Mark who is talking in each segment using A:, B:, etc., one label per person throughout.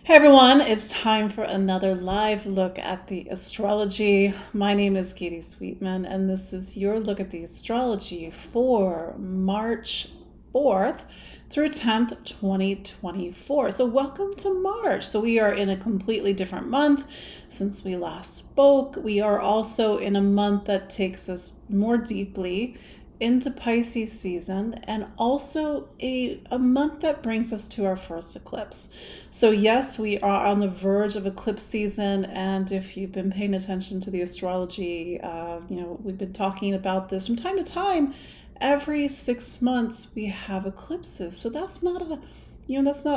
A: Hey everyone, it's time for another live look at the astrology. My name is Katie Sweetman, and this is your look at the astrology for March 4th through 10th, 2024. So, welcome to March. So, we are in a completely different month since we last spoke. We are also in a month that takes us more deeply into Pisces season, and also a month that brings us to our first eclipse. So yes, we are on the verge of eclipse season, and if you've been paying attention to the astrology, we've been talking about this from time to time. Every 6 months we have eclipses, so that's not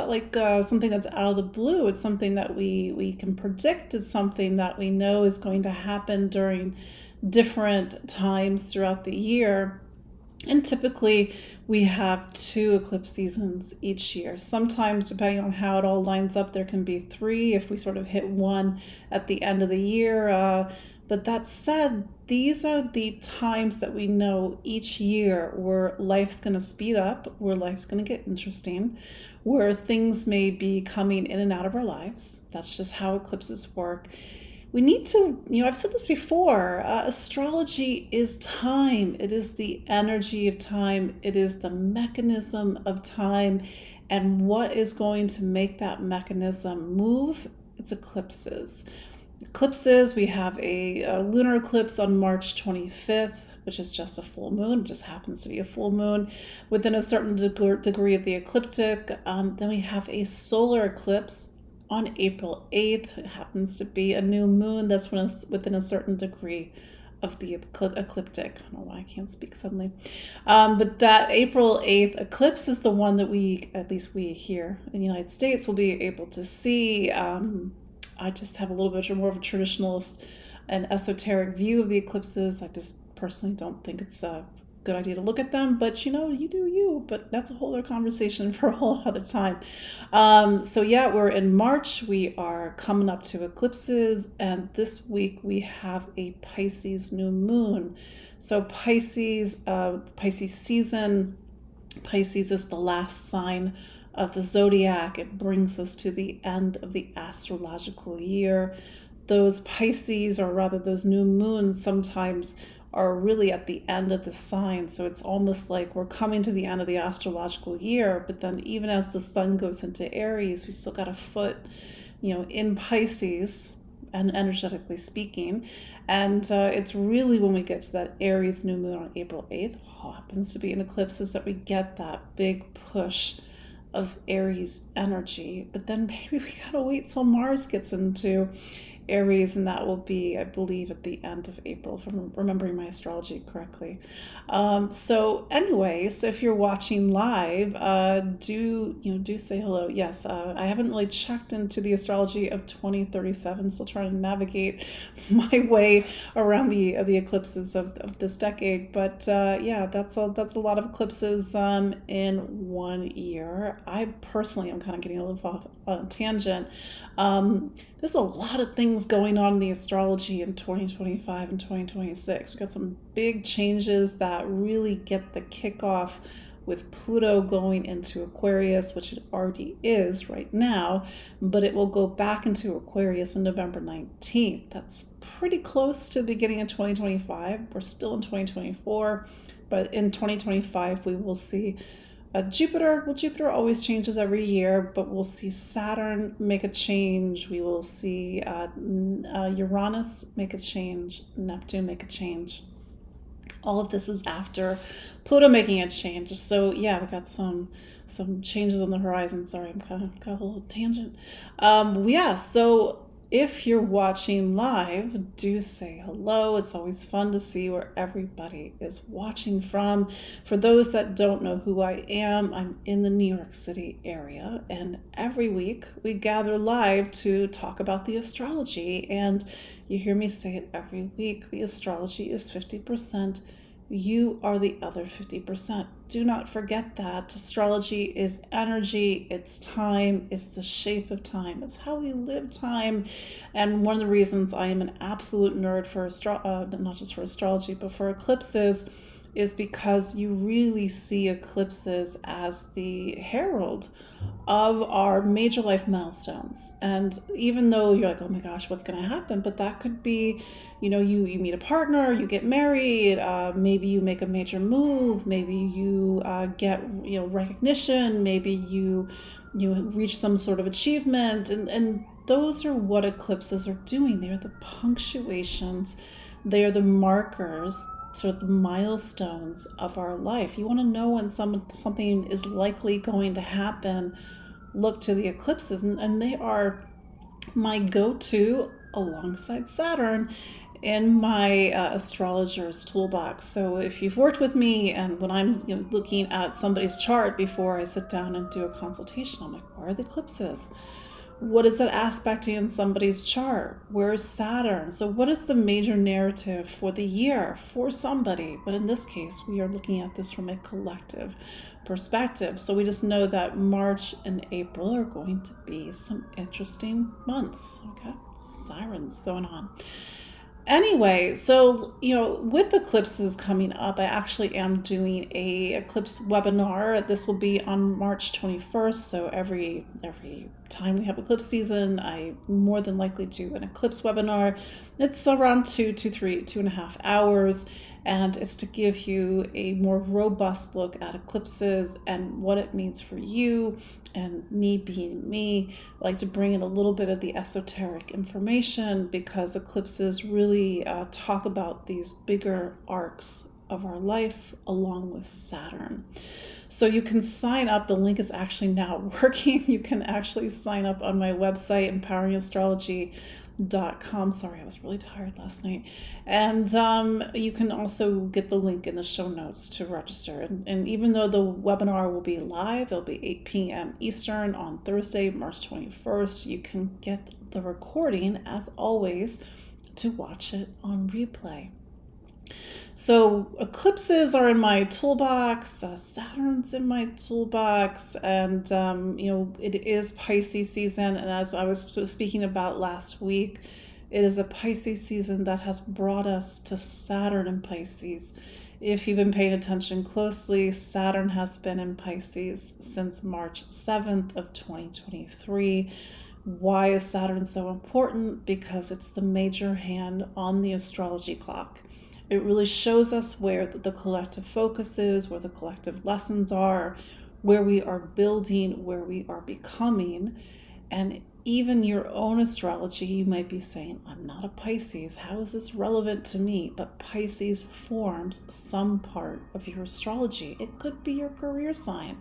A: like something that's out of the blue. It's something that we can predict. It's something that we know is going to happen during different times throughout the year. And typically, we have two eclipse seasons each year. Sometimes, depending on how it all lines up, there can be three if we sort of hit one at the end of the year. But that said, these are the times that we know each year where life's going to speed up, where life's going to get interesting, where things may be coming in and out of our lives. That's just how eclipses work. We need to, I've said this before, astrology is time. It is the energy of time. It is the mechanism of time. And what is going to make that mechanism move? It's eclipses. Eclipses, we have a lunar eclipse on March 25th, which is just a full moon. It just happens to be a full moon within a certain degree of the ecliptic. Then we have a solar eclipse on April 8th. It happens to be a new moon that's within a certain degree of the ecliptic. I don't know why I can't speak suddenly. But that April 8th eclipse is the one that at least we here in the United States, will be able to see. I just have a little bit more of a traditionalist and esoteric view of the eclipses. I just personally don't think it's a good idea to look at them, but you do you, but that's a whole other conversation for a whole other time. So yeah, we're in March. We are coming up to eclipses, and this week we have a Pisces new moon. So Pisces season. Pisces is the last sign of the zodiac. It brings us to the end of the astrological year. Those Pisces, or rather those new moons, sometimes are really at the end of the sign. So it's almost like we're coming to the end of the astrological year, but then even as the sun goes into Aries, we still got a foot, in Pisces, and energetically speaking. And it's really when we get to that Aries new moon on April 8th, happens to be an eclipse, is that we get that big push of Aries energy. But then maybe we gotta wait till Mars gets into Aries, and that will be, I believe, at the end of April, if I'm remembering my astrology correctly. So if you're watching live, do say hello. Yes, I haven't really checked into the astrology of 2037. Still trying to navigate my way around the eclipses of this decade. But yeah, that's a lot of eclipses in 1 year. I personally am kind of getting a little off on a tangent. There's a lot of things going on in the astrology in 2025 and 2026. We've got some big changes that really get the kickoff with Pluto going into Aquarius, which it already is right now, but it will go back into Aquarius on November 19th. That's pretty close to the beginning of 2025. We're still in 2024, but in 2025 we will see Jupiter always changes every year, but we'll see Saturn make a change. We will see Uranus make a change, Neptune make a change. All of this is after Pluto making a change. So yeah, we got some changes on the horizon. Sorry, I'm kind of got a little tangent. Yeah, so if you're watching live, do say hello. It's always fun to see where everybody is watching from. For those that don't know who I am, I'm in the New York City area, and every week we gather live to talk about the astrology. And you hear me say it every week, the astrology is 50%. You are the other 50%. Do not forget that. Astrology is energy, it's time, it's the shape of time, it's how we live time. And one of the reasons I am an absolute nerd for not just for astrology, but for eclipses, is because you really see eclipses as the herald of our major life milestones. And even though you're like, oh my gosh, what's going to happen? But that could be, you meet a partner, you get married, maybe you make a major move, maybe you get, recognition, maybe you reach some sort of achievement. And those are what eclipses are doing. They're the punctuations, they are the markers, sort of the milestones of our life. You want to know when something is likely going to happen, look to the eclipses, and they are my go-to alongside Saturn in my astrologer's toolbox. So if you've worked with me, and when I'm looking at somebody's chart before I sit down and do a consultation, I'm like, where are the eclipses? What is that aspecting in somebody's chart? Where's Saturn? So what is the major narrative for the year for somebody? But in this case, we are looking at this from a collective perspective. So we just know that March and April are going to be some interesting months. Okay, sirens going on. Anyway, so, with eclipses coming up, I actually am doing a eclipse webinar. This will be on March 21st. So every time we have eclipse season, I more than likely do an eclipse webinar. It's around 2.5 hours. And it's to give you a more robust look at eclipses and what it means for you. And me being me, I like to bring in a little bit of the esoteric information, because eclipses really talk about these bigger arcs of our life along with Saturn. So you can sign up. The link is actually now working. You can actually sign up on my website, empoweringastrology.com. Sorry, I was really tired last night. And you can also get the link in the show notes to register. And even though the webinar will be live, it'll be 8 p.m. Eastern on Thursday, March 21st. You can get the recording, as always, to watch it on replay. So eclipses are in my toolbox, Saturn's in my toolbox, and it is Pisces season. And as I was speaking about last week, it is a Pisces season that has brought us to Saturn in Pisces. If you've been paying attention closely, Saturn has been in Pisces since March 7th of 2023. Why is Saturn so important? Because it's the major hand on the astrology clock. It really shows us where the collective focus is, where the collective lessons are, where we are building, where we are becoming. And even your own astrology, you might be saying, I'm not a Pisces. How is this relevant to me? But Pisces forms some part of your astrology. It could be your career sign.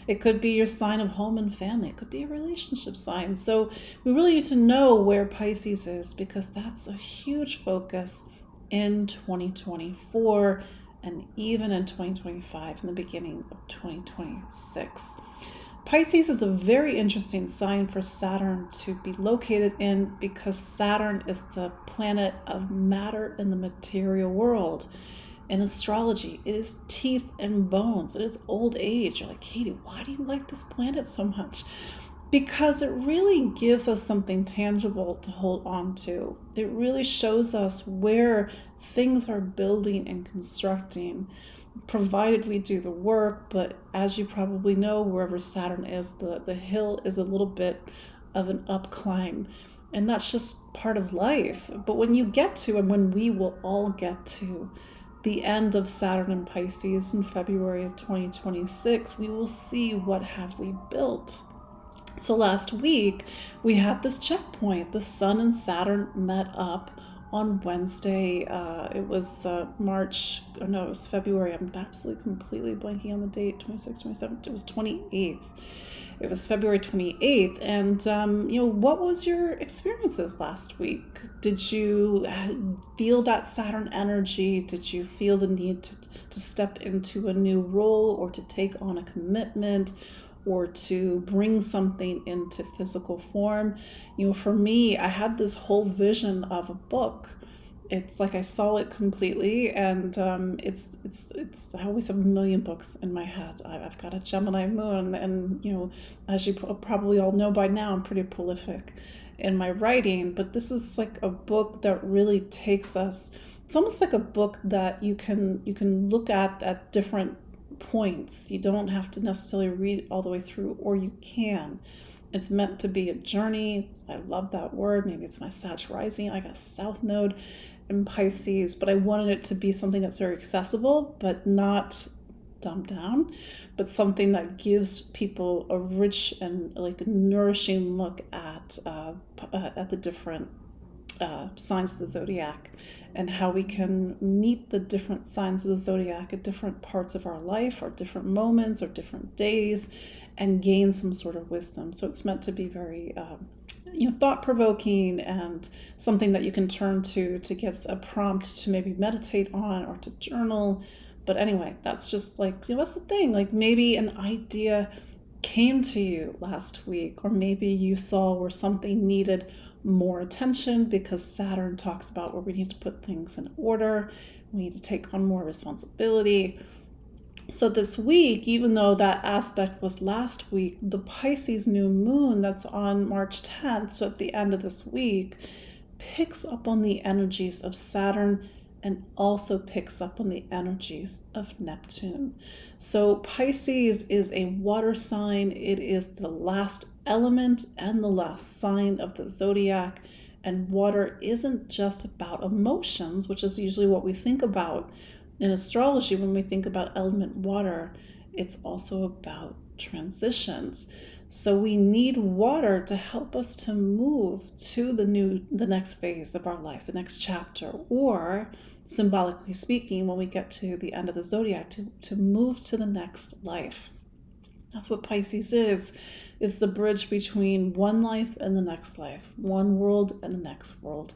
A: It could be your sign of home and family. It could be a relationship sign. So we really need to know where Pisces is, because that's a huge focus in 2024 and even in 2025 and the beginning of 2026. Pisces is a very interesting sign for Saturn to be located in, because Saturn is the planet of matter in the material world. In astrology, it is teeth and bones. It is old age. You're like, Katie, why do you like this planet so much? Because it really gives us something tangible to hold on to. It really shows us where things are building and constructing, provided we do the work. But as you probably know, wherever Saturn is, the hill is a little bit of an up climb. And that's just part of life. But when you get to, and when we will all get to, the end of Saturn in Pisces in February of 2026, we will see what have we built. So last week, we had this checkpoint. The Sun and Saturn met up on Wednesday. It was February. I'm absolutely completely blanking on the date, 26th, 27th. It was 28th. It was February 28th. And, what was your experiences last week? Did you feel that Saturn energy? Did you feel the need to step into a new role, or to take on a commitment, or to bring something into physical form? For me, I had this whole vision of a book. It's like I saw it completely, and it's I always have a million books in my head. I've got a Gemini moon, and as you probably all know by now, I'm pretty prolific in my writing. But this is like a book that really takes us it's almost like a book that you can look at different points. You don't have to necessarily read it all the way through, or you can. It's meant to be a journey. I love that word. Maybe it's my Sag rising. I got South Node in Pisces, but I wanted it to be something that's very accessible, but not dumbed down, but something that gives people a rich and like nourishing look at the different signs of the zodiac, and how we can meet the different signs of the zodiac at different parts of our life, or different moments, or different days, and gain some sort of wisdom. So it's meant to be very thought-provoking, and something that you can turn to get a prompt to maybe meditate on, or to journal. But anyway, that's just like, that's the thing. Like, maybe an idea came to you last week, or maybe you saw where something needed more attention, because Saturn talks about where we need to put things in order. We need to take on more responsibility. So this week, even though that aspect was last week, the Pisces New Moon that's on March 10th, so at the end of this week, picks up on the energies of Saturn, and also picks up on the energies of Neptune. So Pisces is a water sign. It is the last element and the last sign of the zodiac. And water isn't just about emotions, which is usually what we think about in astrology when we think about element water. It's also about transitions. So we need water to help us to move to the next phase of our life, the next chapter, or symbolically speaking, when we get to the end of the zodiac, to move to the next life. That's what Pisces is. It's the bridge between one life and the next life, one world and the next world,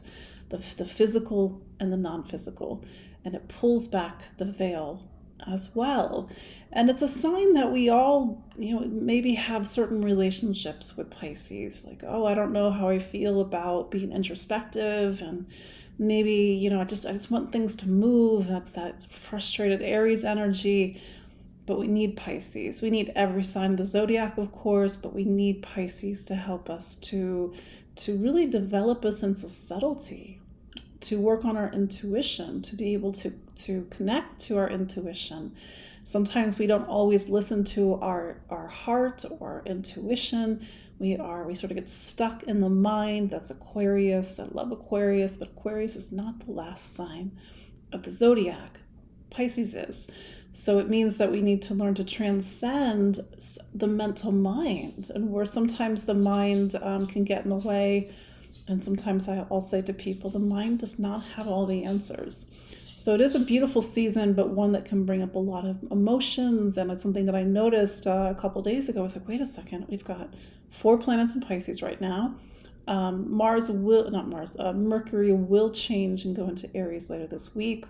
A: the physical and the non-physical. And it pulls back the veil as well. And it's a sign that we all, maybe have certain relationships with Pisces. Like, oh, I don't know how I feel about being introspective, and maybe, I just want things to move. That's that frustrated Aries energy. But we need Pisces. We need every sign of the zodiac, of course, but we need Pisces to help us to really develop a sense of subtlety, to work on our intuition, to be able to connect to our intuition. Sometimes we don't always listen to our heart or intuition. We sort of get stuck in the mind. That's Aquarius. I love Aquarius, but Aquarius is not the last sign of the zodiac. Pisces is. So it means that we need to learn to transcend the mental mind, and where sometimes the mind can get in the way. And sometimes I'll say to people, the mind does not have all the answers. So it is a beautiful season, but one that can bring up a lot of emotions. And it's something that I noticed a couple days ago. I was like, wait a second, we've got 4 planets in Pisces right now. Mercury will change and go into Aries later this week.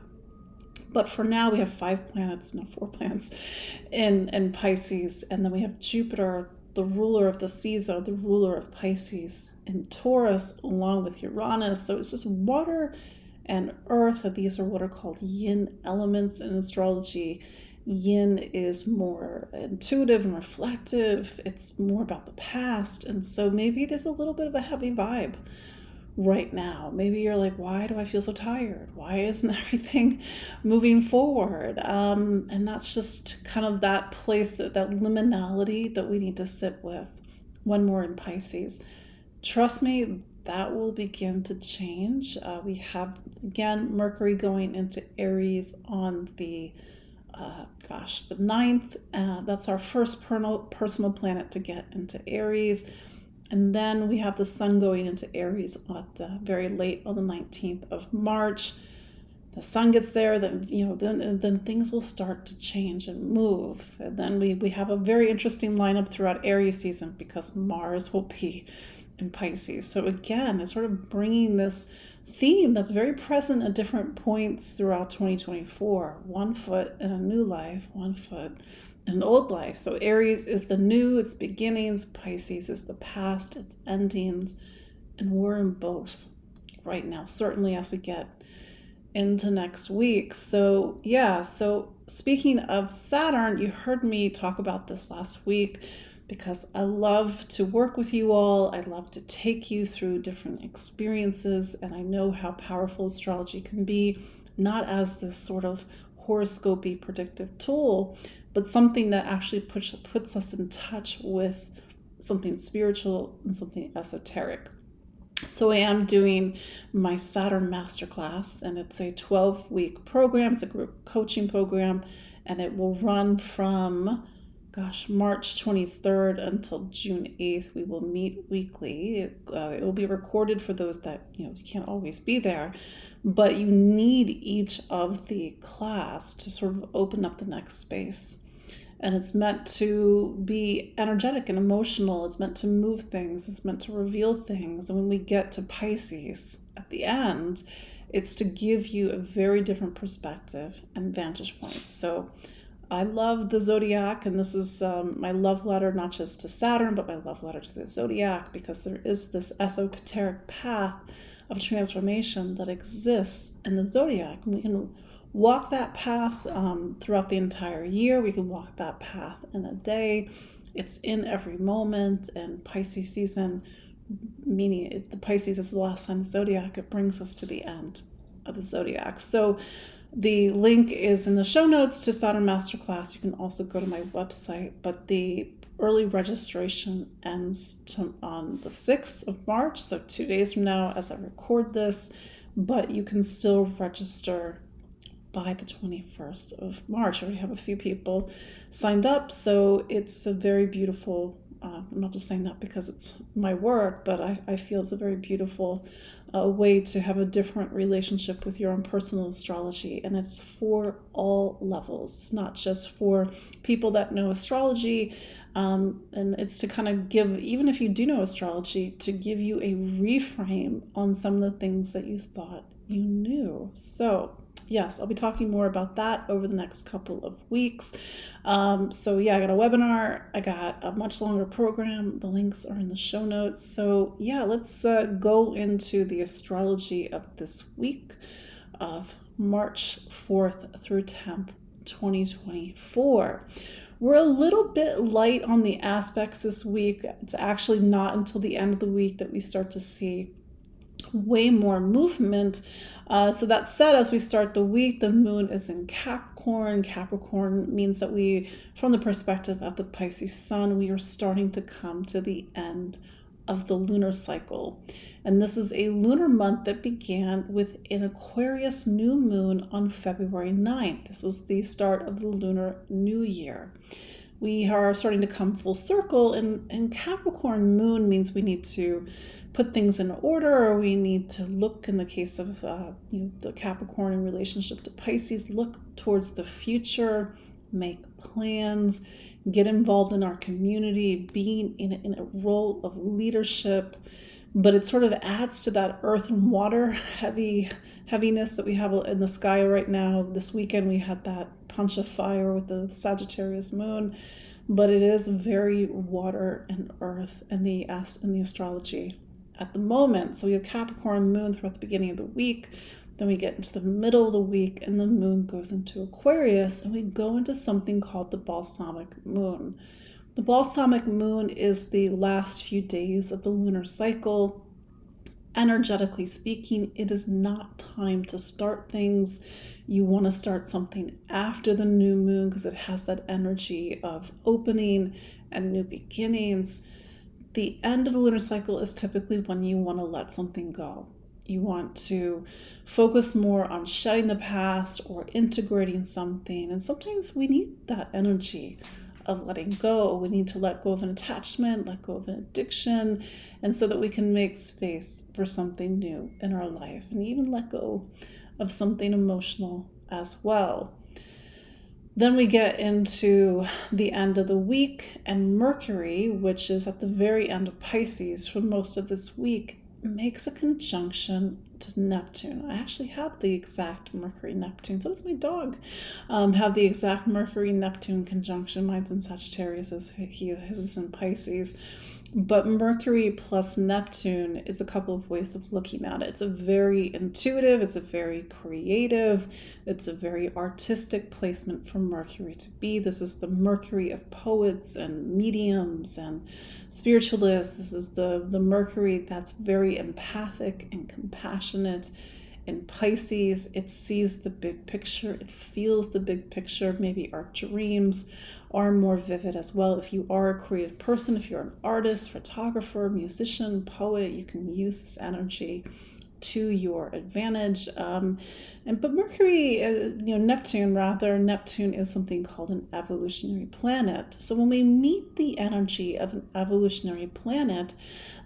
A: But for now, we have 4 planets in Pisces. And then we have Jupiter, the ruler of the Caesar, the ruler of Pisces, in Taurus, along with Uranus. So it's just water and earth. These are what are called yin elements in astrology. Yin is more intuitive and reflective. It's more about the past. And so maybe there's a little bit of a heavy vibe right now. Maybe you're like, why do I feel so tired? Why isn't everything moving forward? And that's just kind of that place, that liminality that we need to sit with when we're in Pisces. Trust me, that will begin to change. We have, again, Mercury going into Aries on the 9th. That's our first personal planet to get into Aries. And then we have the sun going into Aries at the very late on the 19th of March. The sun gets there, then things will start to change and move. And then we have a very interesting lineup throughout Aries season, because Mars will be in Pisces. So again, it's sort of bringing this theme that's very present at different points throughout 2024. One foot in a new life, one foot in an old life. So Aries is the new, its beginnings. Pisces is the past, its endings. And we're in both right now, certainly as we get into next week. So speaking of Saturn, you heard me talk about this last week, because I love to work with you all. I love to take you through different experiences, and I know how powerful astrology can be not as this sort of horoscopy predictive tool, but something that actually puts us in touch with something spiritual and something esoteric. So I am doing my Saturn Masterclass, and it's a 12-week program. It's a group coaching program, and it will run from, March 23rd until June 8th. We will meet weekly. It will be recorded for those that, you can't always be there, but you need each of the class to sort of open up the next space. And it's meant to be energetic and emotional. It's meant to move things. It's meant to reveal things. And when we get to Pisces at the end, it's to give you a very different perspective and vantage points. So I love the zodiac, and this is my love letter, not just to Saturn, but my love letter to the zodiac, because there is this esoteric path of transformation that exists in the zodiac. And we can walk that path throughout the entire year. We can walk that path in a day. It's in every moment. And Pisces season, meaning the Pisces is the last sign of the zodiac, it brings us to the end of the zodiac. So the link is in the show notes to Saturn Masterclass. You can also go to my website, but the early registration ends on the 6th of March, so 2 days from now as I record this, but you can still register by the 21st of March. I already have a few people signed up, so it's a very beautiful, I'm not just saying that because it's my work, but I feel it's a very beautiful way to have a different relationship with your own personal astrology, and it's for all levels. It's not just for people that know astrology, and it's to kind of give, even if you do know astrology, to give you a reframe on some of the things that you thought you knew. So yes, I'll be talking more about that over the next couple of weeks. So yeah, I got a webinar. I got a much longer program. The links are in the show notes. So yeah, let's go into the astrology of this week of March 4th through 10th, 2024. We're a little bit light on the aspects this week. It's actually not until the end of the week that we start to see way more movement. So that said, as we start the week, the moon is in Capricorn. Capricorn means that we, from the perspective of the Pisces sun, we are starting to come to the end of the lunar cycle. And this is a lunar month that began with an Aquarius new moon on February 9th. This was the start of the Lunar New Year. We are starting to come full circle, and Capricorn moon means we need to put things in order, or we need to look, in the case of the Capricorn in relationship to Pisces, look towards the future, make plans, get involved in our community, being in a role of leadership. But it sort of adds to that earth and water heaviness that we have in the sky right now. This weekend we had that punch of fire with the Sagittarius moon, but it is very water and earth in the astrology at the moment. So we have Capricorn moon throughout the beginning of the week. Then we get into the middle of the week and the moon goes into Aquarius, and we go into something called the balsamic moon. The balsamic moon is the last few days of the lunar cycle. Energetically speaking, it is not time to start things. You want to start something after the new moon because it has that energy of opening and new beginnings. The end of the lunar cycle is typically when you want to let something go. You want to focus more on shedding the past or integrating something. And sometimes we need that energy of letting go. We need to let go of an attachment, let go of an addiction, and so that we can make space for something new in our life, and even let go of something emotional as well. Then we get into the end of the week, and Mercury, which is at the very end of Pisces for most of this week, makes a conjunction to Neptune. I actually have the exact Mercury-Neptune. So does my dog have the exact Mercury-Neptune conjunction. Mine's in Sagittarius, his is in Pisces. But Mercury plus Neptune is a couple of ways of looking at it. It's a very intuitive, it's a very creative, it's a very artistic placement for Mercury to be. This is the Mercury of poets and mediums and spiritualists. This is the Mercury that's very empathic and compassionate In Pisces, it sees the big picture, it feels the big picture. Maybe our dreams are more vivid as well. If you are a creative person, if you're an artist, photographer, musician, poet, you can use this energy to your advantage. But Mercury, Neptune is something called an evolutionary planet. So when we meet the energy of an evolutionary planet,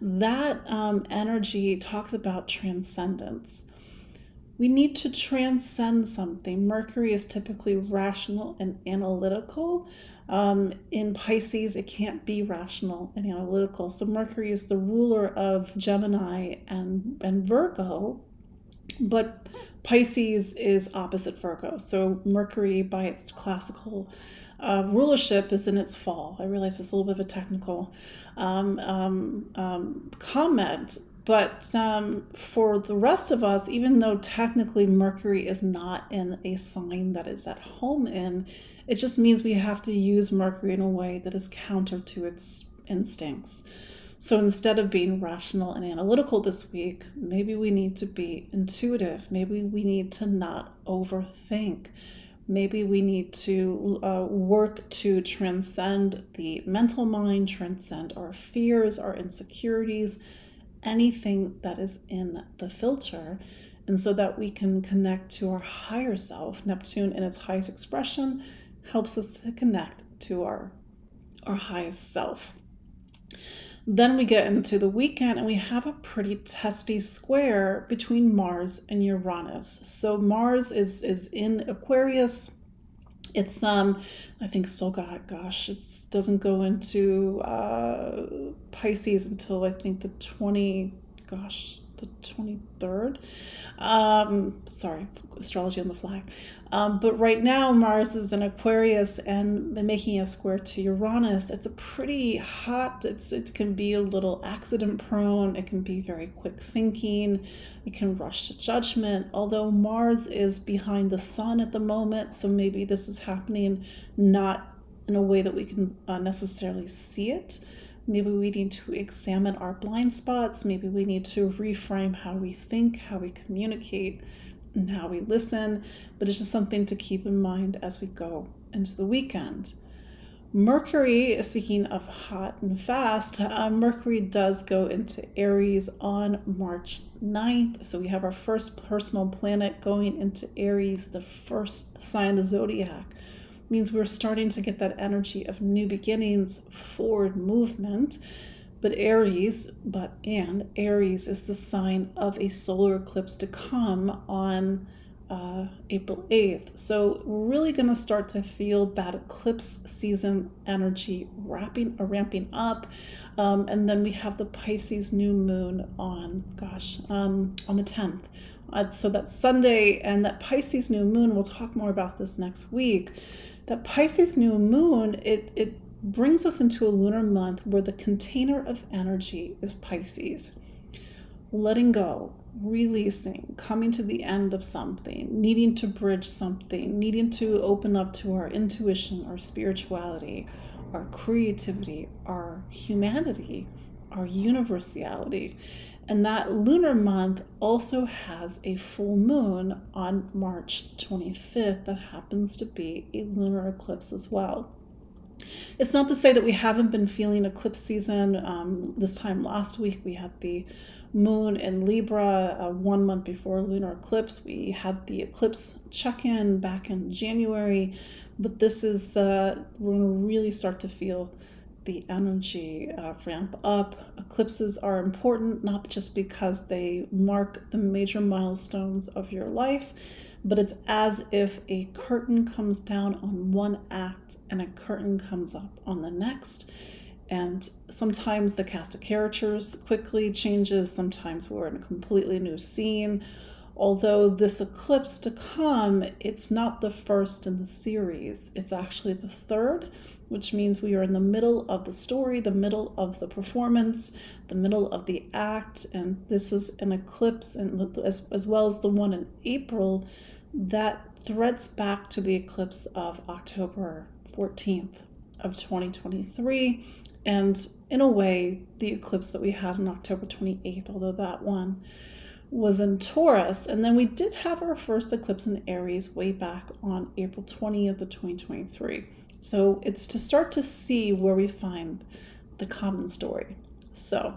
A: that energy talks about transcendence. We need to transcend something. Mercury is typically rational and analytical. In Pisces, it can't be rational and analytical. So Mercury is the ruler of Gemini and Virgo, but Pisces is opposite Virgo. So Mercury, by its classical rulership, is in its fall. I realize it's a little bit of a technical comment, but for the rest of us, even though technically Mercury is not in a sign that is at home in, it just means we have to use Mercury in a way that is counter to its instincts. So instead of being rational and analytical this week, maybe we need to be intuitive. Maybe we need to not overthink. Maybe we need to work to transcend the mental mind, transcend our fears, our insecurities, anything that is in the filter, and so that we can connect to our higher self. Neptune, in its highest expression, helps us to connect to our highest self. Then we get into the weekend, and we have a pretty testy square between Mars and Uranus. So Mars is in Aquarius. It's I think still it doesn't go into Pisces until I think the 23rd. Sorry, astrology on the fly. But right now Mars is in Aquarius and making a square to Uranus. It's a pretty hot, it can be a little accident prone, it can be very quick thinking, it can rush to judgment, although Mars is behind the sun at the moment, so maybe this is happening not in a way that we can necessarily see it. Maybe we need to examine our blind spots. Maybe we need to reframe how we think, how we communicate, and how we listen. But it's just something to keep in mind as we go into the weekend. Mercury, speaking of hot and fast, Mercury does go into Aries on March 9th. So we have our first personal planet going into Aries, the first sign of the zodiac. Means we're starting to get that energy of new beginnings, forward movement. But Aries is the sign of a solar eclipse to come on April 8th. So we're really going to start to feel that eclipse season energy ramping up. And then we have the Pisces New Moon on the 10th. So that's Sunday, and that Pisces New Moon, we'll talk more about this next week. That Pisces New Moon, it brings us into a lunar month where the container of energy is Pisces. Letting go, releasing, coming to the end of something, needing to bridge something, needing to open up to our intuition, our spirituality, our creativity, our humanity, our universality. And that lunar month also has a full moon on March 25th that happens to be a lunar eclipse as well. It's not to say that we haven't been feeling eclipse season. This time last week we had the moon in Libra 1 month before lunar eclipse. We had the eclipse check-in back in January, but this is we're going to really start to feel the energy ramp up. Eclipses are important, not just because they mark the major milestones of your life, but it's as if a curtain comes down on one act and a curtain comes up on the next. And sometimes the cast of characters quickly changes. Sometimes we're in a completely new scene. Although this eclipse to come, it's not the first in the series. It's actually the third, which means we are in the middle of the story, the middle of the performance, the middle of the act. And this is an eclipse, and as well as the one in April, that threads back to the eclipse of October 14th of 2023. And in a way, the eclipse that we had on October 28th, although that one was in Taurus, and then we did have our first eclipse in Aries way back on April 20th of 2023. So it's to start to see where we find the common story. So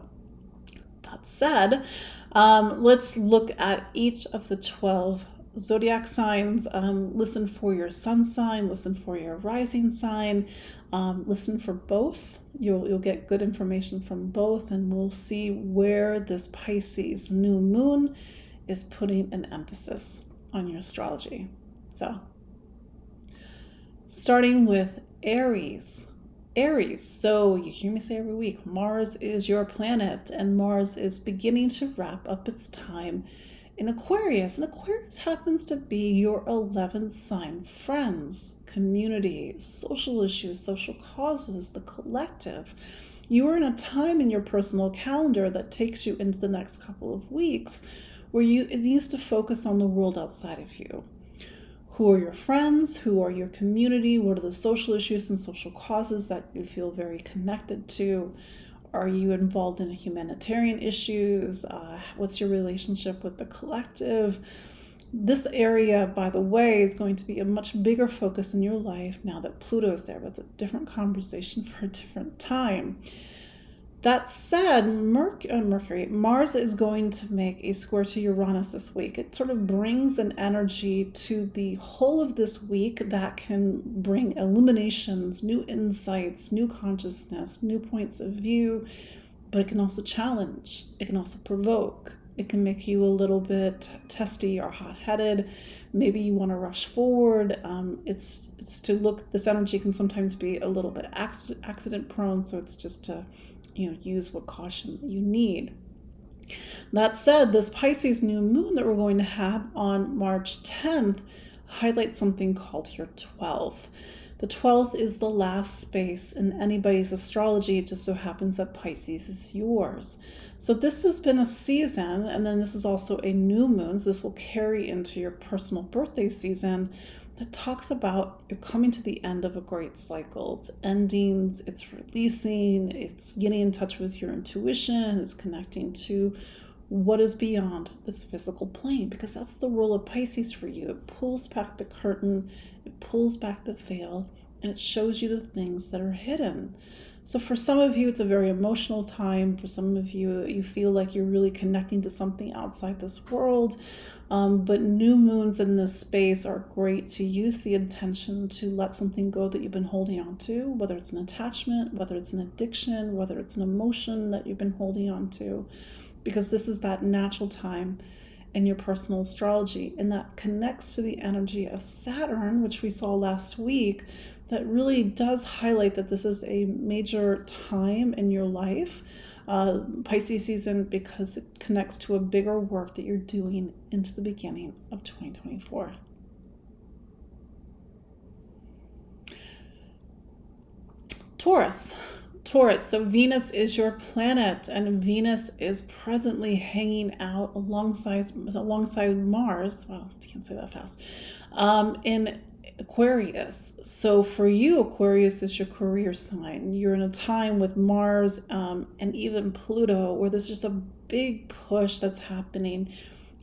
A: that said, let's look at each of the 12 zodiac signs. Listen for your sun sign, listen for your rising sign, listen for both. You'll get good information from both, and we'll see where this Pisces new moon is putting an emphasis on your astrology. So, starting with Aries. Aries, so you hear me say every week, Mars is your planet, and Mars is beginning to wrap up its time in Aquarius. And Aquarius happens to be your 11th sign. Friends, community, social issues, social causes, the collective. You are in a time in your personal calendar that takes you into the next couple of weeks where it needs to focus on the world outside of you. Who are your friends? Who are your community? What are the social issues and social causes that you feel very connected to? Are you involved in humanitarian issues? What's your relationship with the collective? This area, by the way, is going to be a much bigger focus in your life now that Pluto is there, but it's a different conversation for a different time. That said, Mars is going to make a square to Uranus this week. It sort of brings an energy to the whole of this week that can bring illuminations, new insights, new consciousness, new points of view, but it can also challenge. It can also provoke. It can make you a little bit testy or hot-headed. Maybe you want to rush forward. It's to look, this energy can sometimes be a little bit accident prone, so it's just to use what caution you need. That said, this Pisces new moon that we're going to have on March 10th highlights something called your 12th. The 12th is the last space in anybody's astrology. It just so happens that Pisces is yours. So this has been a season, and then this is also a new moon, so this will carry into your personal birthday season, that talks about you're coming to the end of a great cycle. It's endings, it's releasing, it's getting in touch with your intuition, it's connecting to what is beyond this physical plane, because that's the role of Pisces for you. It pulls back the curtain, it pulls back the veil, and it shows you the things that are hidden. So for some of you, it's a very emotional time. For some of you, you feel like you're really connecting to something outside this world. But new moons in this space are great to use the intention to let something go that you've been holding on to, whether it's an attachment, whether it's an addiction, whether it's an emotion that you've been holding on to, because this is that natural time in your personal astrology, and that connects to the energy of Saturn, which we saw last week, that really does highlight that this is a major time in your life, Pisces season, because it connects to a bigger work that you're doing into the beginning of 2024. Taurus, so Venus is your planet, and Venus is presently hanging out alongside Mars. Well, I can't say that fast. In Aquarius. So for you, Aquarius is your career sign. You're in a time with Mars and even Pluto where there's just a big push that's happening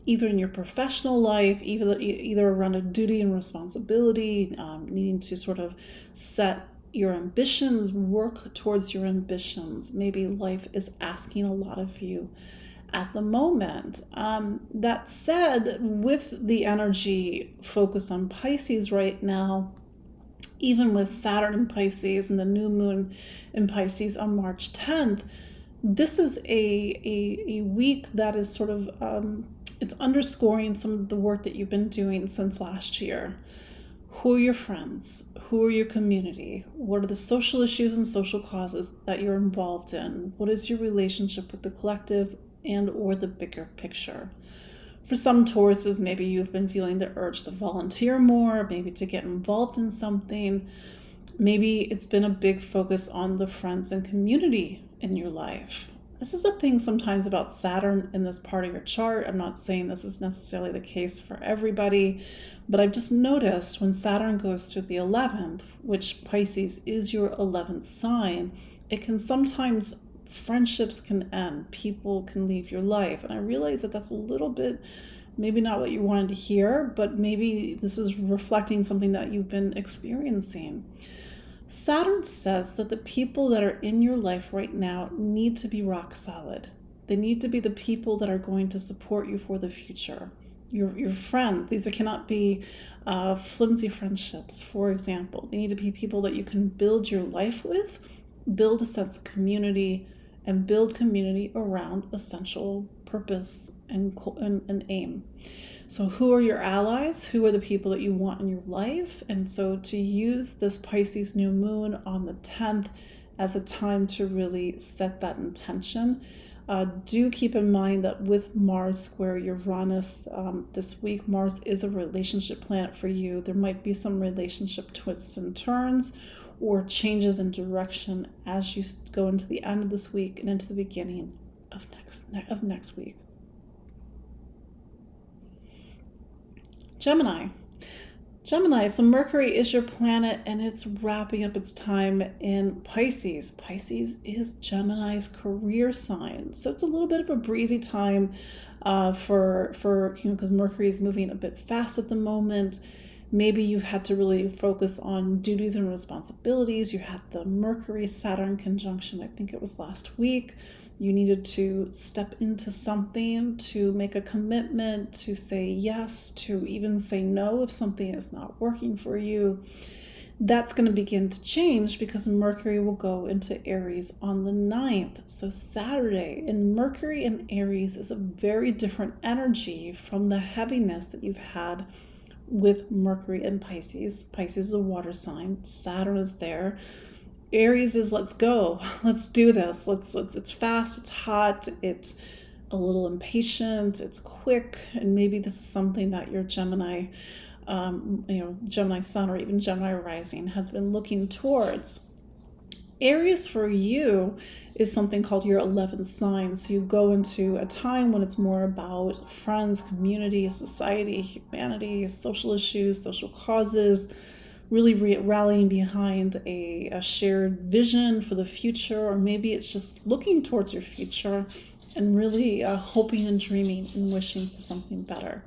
A: either in your professional life, either around a duty and responsibility, needing to sort of set your ambitions, work towards your ambitions. Maybe life is asking a lot of you at the moment. That said, with the energy focused on Pisces right now, even with Saturn in Pisces and the new moon in Pisces on March 10th, this is a week that is sort of, it's underscoring some of the work that you've been doing since last year. Who are your friends? Who are your community? What are the social issues and social causes that you're involved in? What is your relationship with the collective and or the bigger picture? For some Tauruses, maybe you've been feeling the urge to volunteer more, maybe to get involved in something. Maybe it's been a big focus on the friends and community in your life. This is the thing sometimes about Saturn in this part of your chart. I'm not saying this is necessarily the case for everybody, but I've just noticed when Saturn goes to the 11th, which Pisces is your 11th sign, it can sometimes friendships can end, people can leave your life. And I realize that that's a little bit maybe not what you wanted to hear, but maybe this is reflecting something that you've been experiencing. Saturn says that the people that are in your life right now need to be rock solid. They need to be the people that are going to support you for the future. Your friends, these cannot be flimsy friendships, for example. They need to be people that you can build your life with, build a sense of community, and build community around essential purpose and aim. So who are your allies? Who are the people that you want in your life? And so to use this Pisces new moon on the 10th as a time to really set that intention. Do keep in mind that with Mars square Uranus this week, Mars is a relationship planet for you. There might be some relationship twists and turns or changes in direction as you go into the end of this week and into the beginning of next week. Gemini, so Mercury is your planet and it's wrapping up its time in Pisces. Pisces is Gemini's career sign. So it's a little bit of a breezy time for because Mercury is moving a bit fast at the moment. Maybe you've had to really focus on duties and responsibilities. You had the Mercury-Saturn conjunction, I think it was last week. You needed to step into something, to make a commitment, to say yes, to even say no if something is not working for you. That's going to begin to change because Mercury will go into Aries on the 9th. So Saturday, and Mercury in Aries is a very different energy from the heaviness that you've had with Mercury and Pisces. Pisces is a water sign. Saturn is there. Aries is let's go. Let's do this. Let's it's fast, it's hot, it's a little impatient, it's quick, and maybe this is something that your Gemini Gemini sun or even Gemini rising has been looking towards. Aries for you is something called your 11th sign. So you go into a time when it's more about friends, community, society, humanity, social issues, social causes, really rallying behind a shared vision for the future, or maybe it's just looking towards your future and really hoping and dreaming and wishing for something better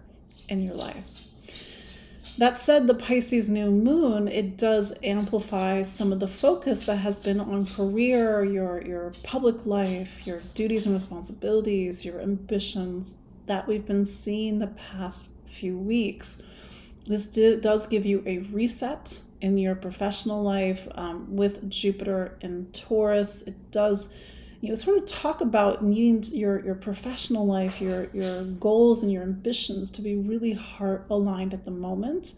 A: in your life. That said, the Pisces new moon, it does amplify some of the focus that has been on career, your public life, your duties and responsibilities, your ambitions that we've been seeing the past few weeks. This does give you a reset in your professional life with Jupiter in Taurus. It does sort of talk about needing your professional life, your goals and your ambitions to be really heart aligned at the moment.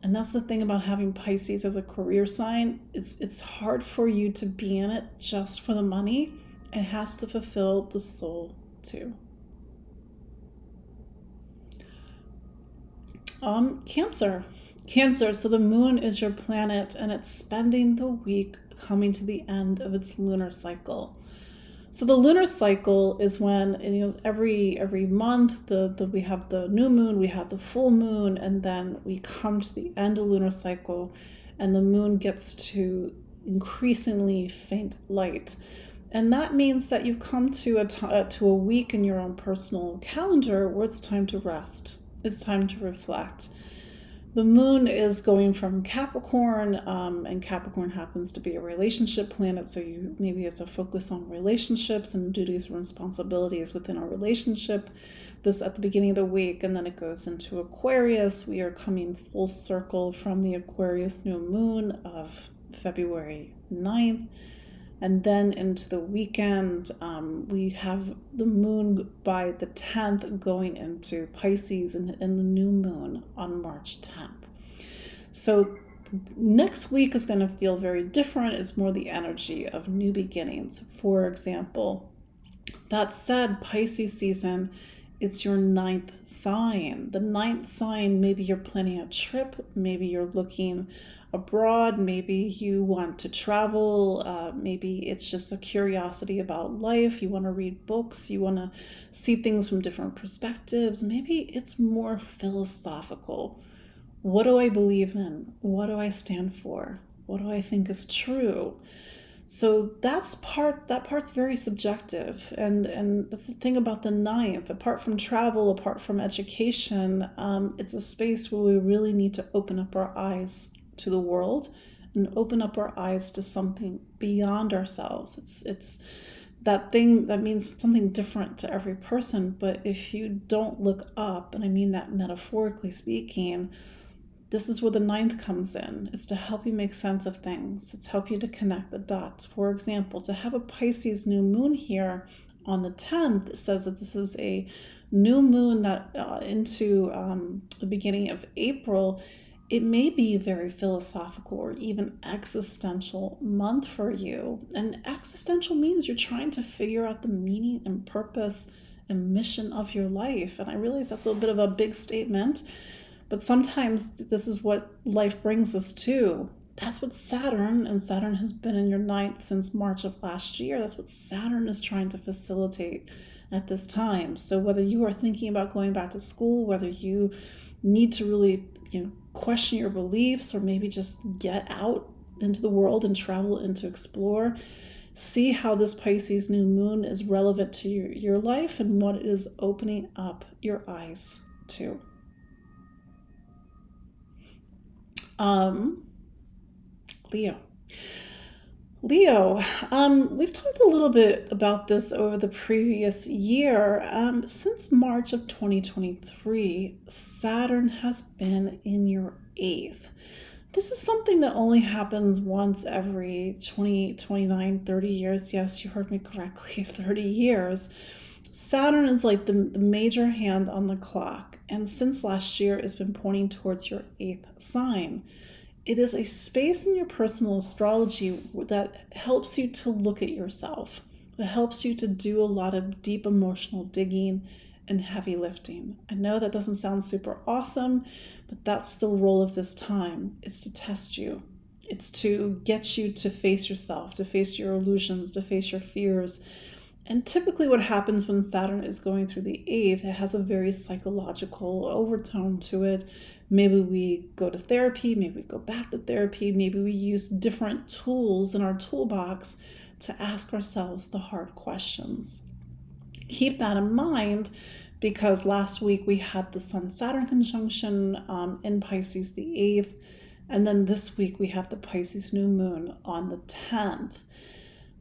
A: And that's the thing about having Pisces as a career sign. It's hard for you to be in it just for the money. It has to fulfill the soul too. Cancer, so the moon is your planet and it's spending the week coming to the end of its lunar cycle. So the lunar cycle is when every month we have the new moon, we have the full moon, and then we come to the end of lunar cycle and the moon gets to increasingly faint light. And that means that you've come to a week in your own personal calendar where it's time to rest. It's time to reflect. The moon is going from Capricorn, and Capricorn happens to be a relationship planet, so maybe it's a focus on relationships and duties and responsibilities within a relationship. This at the beginning of the week, and then it goes into Aquarius. We are coming full circle from the Aquarius new moon of February 9th. And then into the weekend, we have the moon by the 10th going into Pisces and the new moon on March 10th. So next week is going to feel very different. It's more the energy of new beginnings, for example. That said, Pisces season, it's your 9th sign. The 9th sign, maybe you're planning a trip, maybe you're looking abroad, maybe you want to travel, maybe it's just a curiosity about life, you want to read books, you want to see things from different perspectives, maybe it's more philosophical. What do I believe in? What do I stand for? What do I think is true? So that part's very subjective. And that's the thing about the ninth. Apart from travel, apart from education, it's a space where we really need to open up our eyes to the world and open up our eyes to something beyond ourselves. It's that thing that means something different to every person. But if you don't look up, and I mean that metaphorically speaking, this is where the ninth comes in. It's to help you make sense of things. It's help you to connect the dots. For example, to have a Pisces new moon here on the 10th, it says that this is a new moon that into the beginning of April. It may be a very philosophical or even existential month for you. And existential means you're trying to figure out the meaning and purpose and mission of your life. And I realize that's a little bit of a big statement, but sometimes this is what life brings us to. That's what Saturn, and Saturn has been in your ninth since March of last year. That's what Saturn is trying to facilitate at this time. So whether you are thinking about going back to school, whether you need to really, question your beliefs, or maybe just get out into the world and travel and to explore, see how this Pisces new moon is relevant to your life and what it is opening up your eyes to. Leo, we've talked a little bit about this over the previous year. Since March of 2023, Saturn has been in your 8th. This is something that only happens once every 20, 29, 30 years. Yes, you heard me correctly, 30 years. Saturn is like the major hand on the clock, and since last year, it's been pointing towards your 8th sign. It is a space in your personal astrology that helps you to look at yourself. It helps you to do a lot of deep emotional digging and heavy lifting. I know that doesn't sound super awesome, but that's the role of this time. It's to test you. It's to get you to face yourself, to face your illusions, to face your fears. And typically what happens when Saturn is going through the 8th, it has a very psychological overtone to it. Maybe we go to therapy, maybe we go back to therapy, maybe we use different tools in our toolbox to ask ourselves the hard questions. Keep that in mind, because last week we had the Sun-Saturn conjunction in Pisces the 8th, and then this week we have the Pisces new moon on the 10th.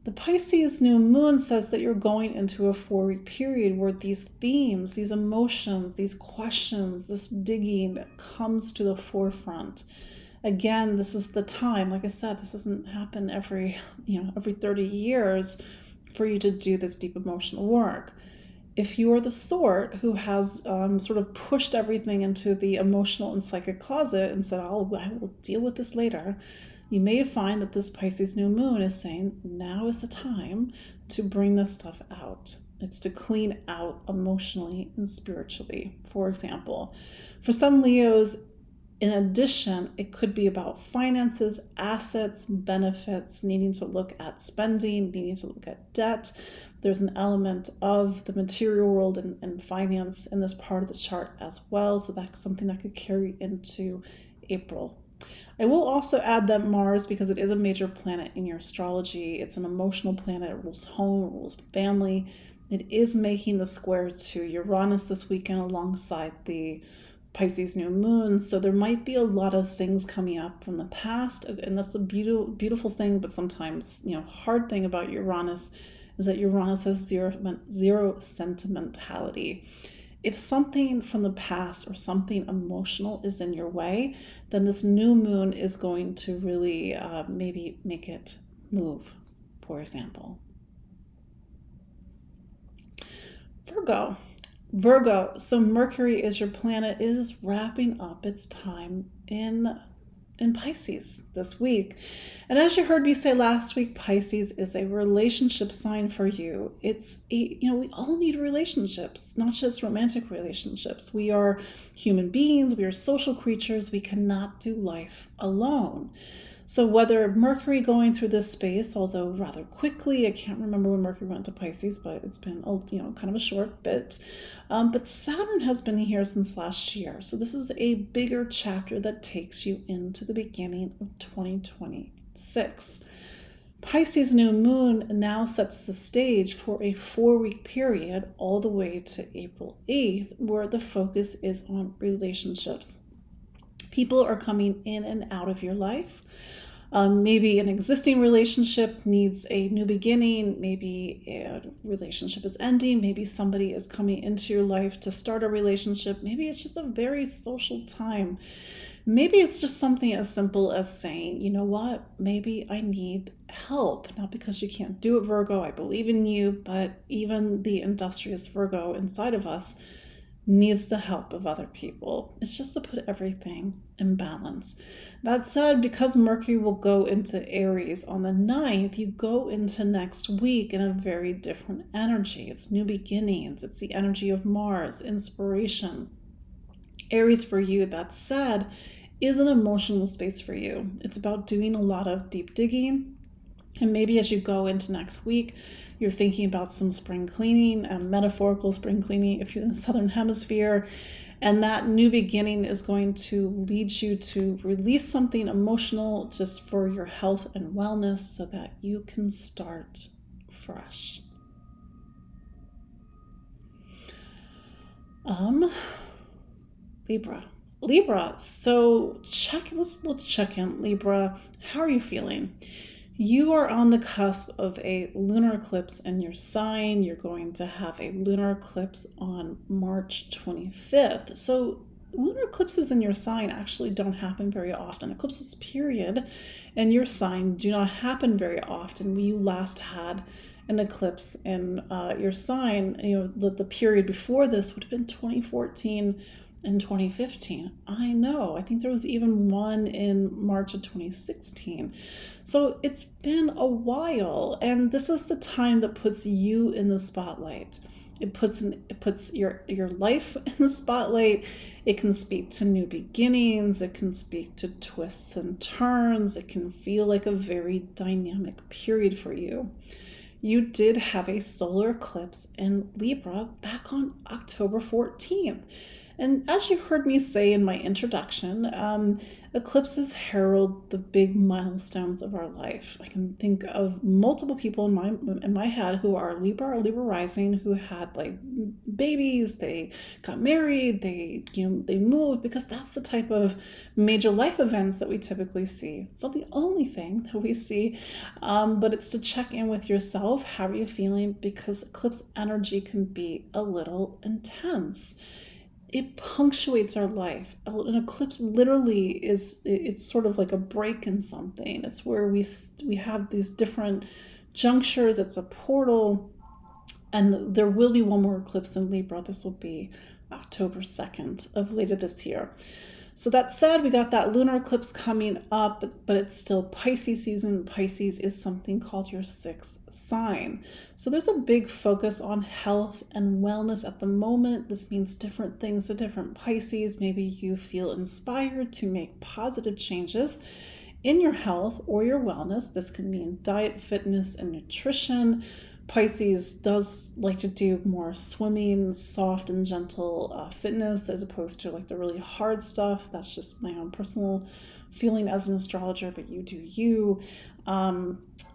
A: The Pisces new moon says that you're going into a 4-week period where these themes, these emotions, these questions, this digging comes to the forefront. Again, this is the time, like I said, this doesn't happen every 30 years for you to do this deep emotional work. If you are the sort who has sort of pushed everything into the emotional and psychic closet and said, I will deal with this later, you may find that this Pisces new moon is saying, now is the time to bring this stuff out. It's to clean out emotionally and spiritually, for example. For some Leos, in addition, it could be about finances, assets, benefits, needing to look at spending, needing to look at debt. There's an element of the material world and finance in this part of the chart as well. So that's something that could carry into April. I will also add that Mars, because it is a major planet in your astrology, it's an emotional planet, it rules home, it rules family. It is making the square to Uranus this weekend alongside the Pisces new moon. So there might be a lot of things coming up from the past, and that's a beautiful thing, but sometimes, hard thing about Uranus is that Uranus has zero sentimentality. If something from the past or something emotional is in your way, then this new moon is going to really maybe make it move, for example. Virgo, so Mercury is your planet. It is wrapping up its time in Pisces this week. And as you heard me say last week, Pisces is a relationship sign for you. We all need relationships, not just romantic relationships. We are human beings, we are social creatures, we cannot do life alone. So whether Mercury going through this space, although rather quickly, I can't remember when Mercury went to Pisces, but it's been kind of a short bit. But Saturn has been here since last year. So this is a bigger chapter that takes you into the beginning of 2026. Pisces New Moon now sets the stage for a 4-week period all the way to April 8th, where the focus is on relationships. People are coming in and out of your life. Maybe an existing relationship needs a new beginning. Maybe a relationship is ending. Maybe somebody is coming into your life to start a relationship. Maybe it's just a very social time. Maybe it's just something as simple as saying, you know what, maybe I need help. Not because you can't do it, Virgo, I believe in you, but even the industrious Virgo inside of us needs the help of other people. It's just to put everything in balance. That said, because Mercury will go into Aries on the 9th, you go into next week in a very different energy. It's new beginnings. It's the energy of Mars, inspiration. Aries for you, that said, is an emotional space for you. It's about doing a lot of deep digging. And maybe as you go into next week, you're thinking about some spring cleaning, metaphorical spring cleaning if you're in the Southern Hemisphere. And that new beginning is going to lead you to release something emotional just for your health and wellness so that you can start fresh. Libra. So let's check in. Libra, how are you feeling? You are on the cusp of a lunar eclipse in your sign. You're going to have a lunar eclipse on March 25th. So lunar eclipses in your sign actually don't happen very often. Eclipses, period, in your sign do not happen very often. When you last had an eclipse in your sign, the period before this would have been 2014 and 2015. I know. I think there was even one in March of 2016. So it's been a while, and this is the time that puts you in the spotlight. It puts your life in the spotlight. It can speak to new beginnings. It can speak to twists and turns. It can feel like a very dynamic period for you. You did have a solar eclipse in Libra back on October 14th. And as you heard me say in my introduction, eclipses herald the big milestones of our life. I can think of multiple people in my head who are Libra or Libra rising, who had like babies, they got married, they moved, because that's the type of major life events that we typically see. It's not the only thing that we see, but it's to check in with yourself. How are you feeling? Because eclipse energy can be a little intense. It punctuates our life. An eclipse literally it's sort of like a break in something. It's where we have these different junctures. It's a portal, and there will be one more eclipse in Libra. This will be October 2nd of later this year. So that said, we got that lunar eclipse coming up, but it's still Pisces season. Pisces is something called your 6th sign. So there's a big focus on health and wellness at the moment. This means different things to different Pisces. Maybe you feel inspired to make positive changes in your health or your wellness. This can mean diet, fitness, and nutrition. Pisces does like to do more swimming, soft and gentle fitness, as opposed to like the really hard stuff. That's just my own personal feeling as an astrologer, but you do you.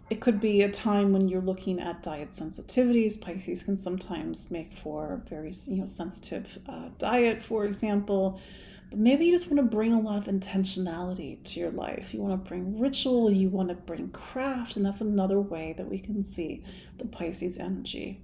A: It could be a time when you're looking at diet sensitivities. Pisces can sometimes make for very sensitive diet, for example. But maybe you just want to bring a lot of intentionality to your life. You want to bring ritual, you want to bring craft, and that's another way that we can see the Pisces energy.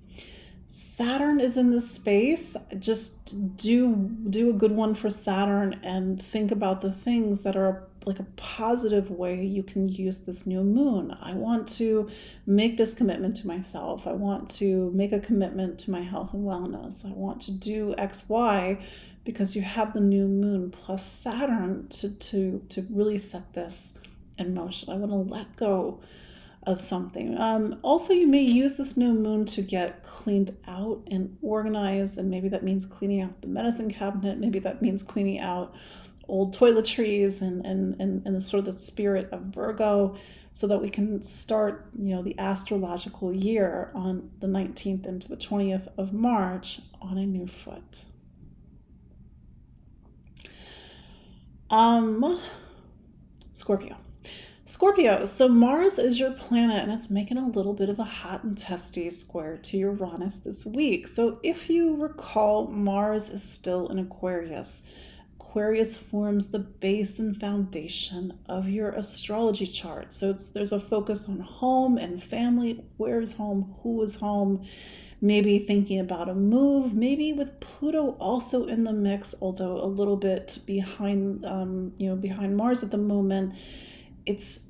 A: Saturn is in this space. Just do a good one for Saturn and think about the things that are like a positive way you can use this new moon. I want to make this commitment to myself. I want to make a commitment to my health and wellness. I want to do X, Y, because you have the new moon plus Saturn to really set this in motion. I want to let go of something. Also, you may use this new moon to get cleaned out and organized, and maybe that means cleaning out the medicine cabinet. Maybe that means cleaning out old toiletries and the sort of the spirit of Virgo, so that we can start, the astrological year on the 19th into the 20th of March on a new foot. Scorpio. Scorpio, so Mars is your planet and it's making a little bit of a hot and testy square to Uranus this week. So if you recall, Mars is still in Aquarius. Aquarius forms the base and foundation of your astrology chart. So there's a focus on home and family. Where's home? Who is home? Maybe thinking about a move, maybe with Pluto also in the mix, although a little bit behind, behind Mars at the moment. It's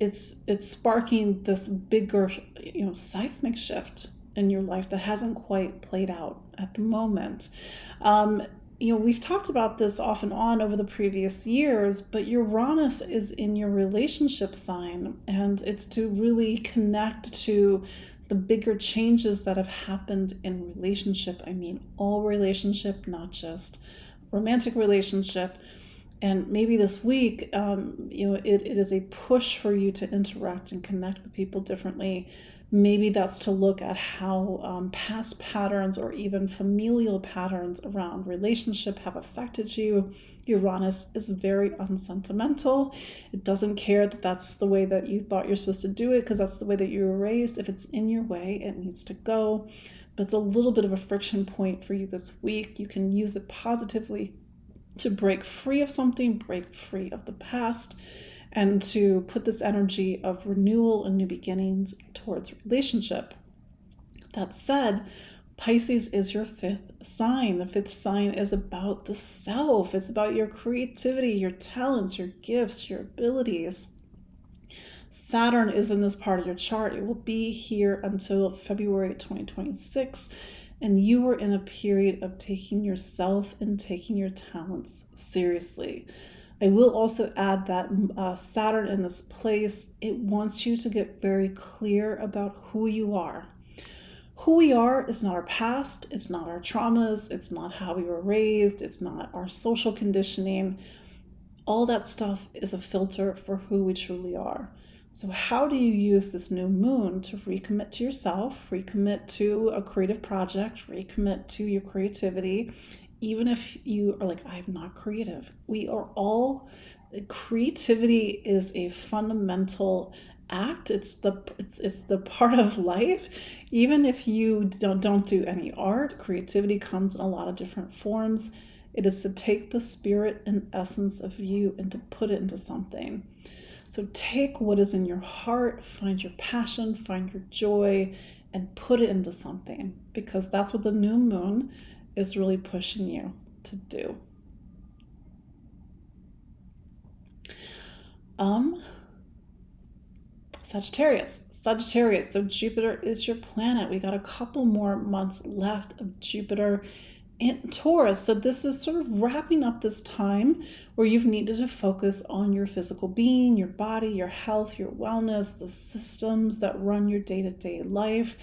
A: sparking this bigger, seismic shift in your life that hasn't quite played out at the moment. We've talked about this off and on over the previous years, but Uranus is in your relationship sign, and it's to really connect to the bigger changes that have happened in relationship. I mean, all relationship, not just romantic relationship. And maybe this week, it is a push for you to interact and connect with people differently. Maybe that's to look at how past patterns or even familial patterns around relationship have affected you. Uranus is very unsentimental. It doesn't care that that's the way that you thought you're supposed to do it because that's the way that you were raised. If it's in your way, it needs to go. But it's a little bit of a friction point for you this week. You can use it positively to break free of something, break free of the past, and to put this energy of renewal and new beginnings towards relationship. That said, Pisces is your fifth sign. The fifth sign is about the self. It's about your creativity, your talents, your gifts, your abilities. Saturn is in this part of your chart. It will be here until February 2026. And you are in a period of taking yourself and taking your talents seriously. I will also add that Saturn in this place, it wants you to get very clear about who you are. Who we are is not our past, it's not our traumas, it's not how we were raised, it's not our social conditioning. All that stuff is a filter for who we truly are. So how do you use this new moon to recommit to yourself, recommit to a creative project, recommit to your creativity, even if you are like, I'm not creative. We are all, creativity is a fundamental act. It's the part of life. Even if you don't do any art, creativity comes in a lot of different forms. It is to take the spirit and essence of you and to put it into something. So take what is in your heart, find your passion, find your joy, and put it into something, because that's what the new moon is really pushing you to do. Sagittarius. So Jupiter is your planet. We got a couple more months left of Jupiter in Taurus. So this is sort of wrapping up this time where you've needed to focus on your physical being, your body, your health, your wellness, the systems that run your day-to-day life.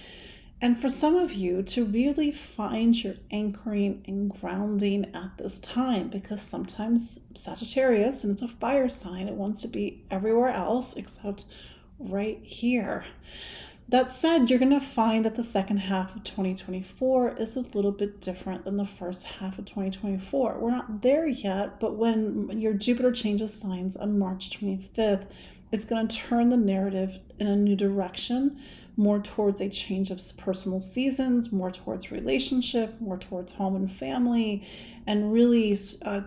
A: And for some of you to really find your anchoring and grounding at this time, because sometimes Sagittarius, and it's a fire sign, it wants to be everywhere else except right here. That said, you're going to find that the second half of 2024 is a little bit different than the first half of 2024. We're not there yet, but when your Jupiter changes signs on March 25th, it's going to turn the narrative in a new direction, more towards a change of personal seasons, more towards relationship, more towards home and family, and really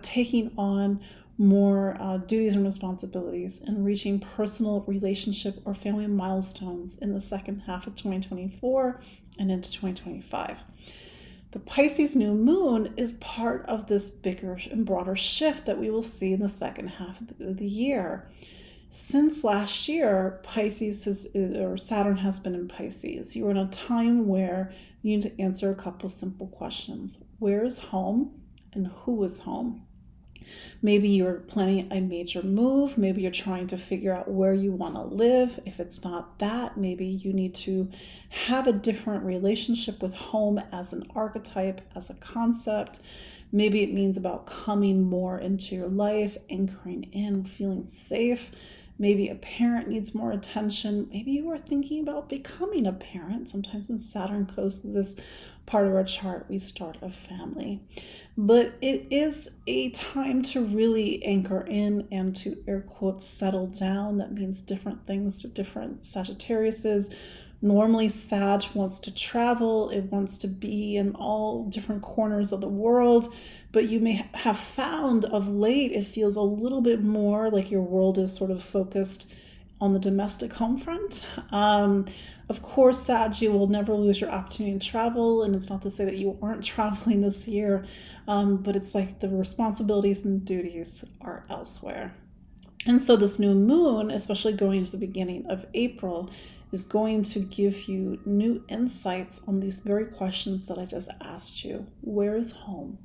A: taking on more duties and responsibilities and reaching personal relationship or family milestones in the second half of 2024 and into 2025. The Pisces New Moon is part of this bigger and broader shift that we will see in the second half of the year. Since last year, Saturn has been in Pisces. You're in a time where you need to answer a couple simple questions. Where is home and who is home? Maybe you're planning a major move. Maybe you're trying to figure out where you want to live. If it's not that, maybe you need to have a different relationship with home as an archetype, as a concept. Maybe it means about coming more into your life, anchoring in, feeling safe. Maybe a parent needs more attention. Maybe you are thinking about becoming a parent. Sometimes when Saturn goes to this part of our chart, we start a family. But it is a time to really anchor in and to, air quotes, settle down. That means different things to different Sagittariuses. Normally, Sag wants to travel. It wants to be in all different corners of the world. But you may have found of late, it feels a little bit more like your world is sort of focused on the domestic home front. Of course, Sag, you will never lose your opportunity to travel. And it's not to say that you aren't traveling this year, but it's like the responsibilities and duties are elsewhere. And so this new moon, especially going into the beginning of April, is going to give you new insights on these very questions that I just asked you. Where is home